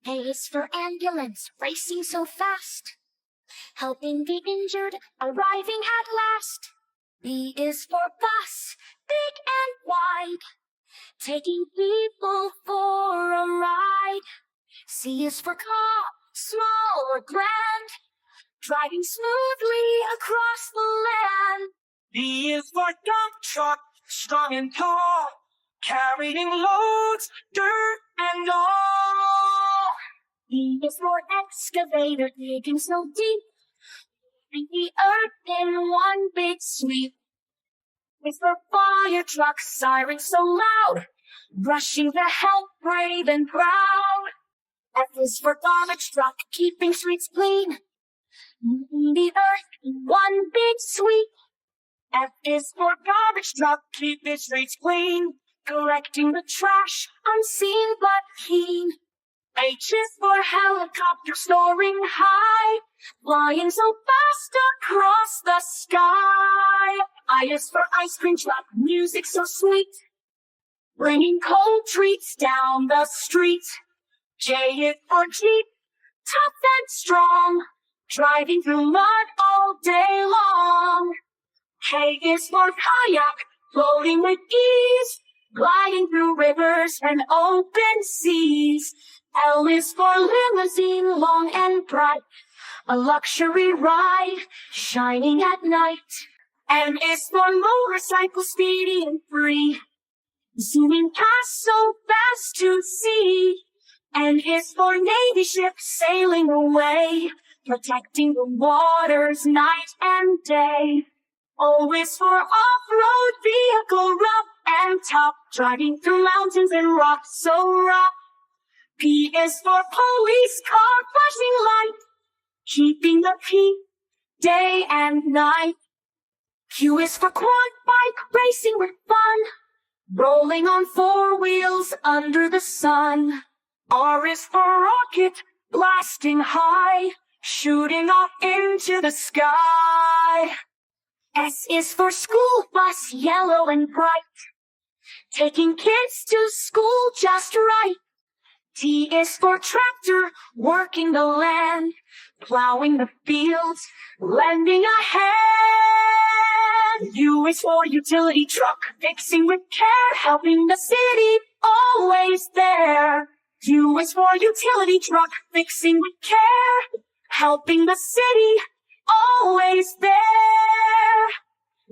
A is for ambulance, racing so fast, helping the injured, arriving at last. B is for bus, big and wide, taking people for a ride. C is for car, small or grand, driving smoothly across the land. D is for dump truck, strong and tall, carrying loads, dirt and all. E is for excavator, digging so deep, moving the earth in one big sweep. Is for fire truck, sirens so loud, rushing to help brave and proud. F is for garbage truck, keeping streets clean, moving the earth in one big sweep. F is for garbage truck, keeping streets clean, collecting the trash, unseen but keen. H is for helicopter soaring high, flying so fast across the sky. I is for ice cream truck, music so sweet, bringing cold treats down the street. J is for Jeep, tough and strong, driving through mud all day long. K is for kayak, floating with ease, gliding through rivers and open seas. L is for limousine, long and bright, a luxury ride, shining at night. M is for motorcycle, speedy and free, zooming past so fast to see. N is for Navy ship, sailing away, protecting the waters night and day. O is for off-road vehicle, rough and tough, driving through mountains and rocks so rough. P is for police car, flashing light, keeping the peace day and night. Q is for quad bike, racing with fun, rolling on four wheels under the sun. R is for rocket, blasting high, shooting off into the sky. S is for school bus, yellow and bright, taking kids to school just right. T is for tractor, working the land, plowing the fields, lending a hand. U is for utility truck, fixing with care, helping the city, always there. U is for utility truck, fixing with care, helping the city, always there.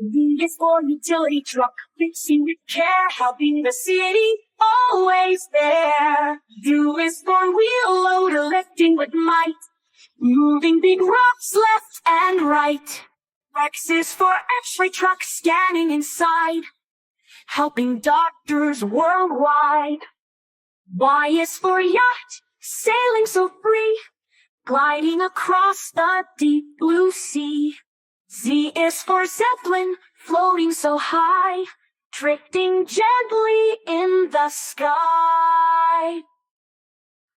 V is for utility truck, fixing with care, helping the city, always there. U is for wheel loader, lifting with might, moving big rocks left and right. X is for X-ray truck, scanning inside, helping doctors worldwide. Y is for yacht, sailing so free, gliding across the deep blue sea. Z is for Zeppelin, floating so high, drifting gently in the sky.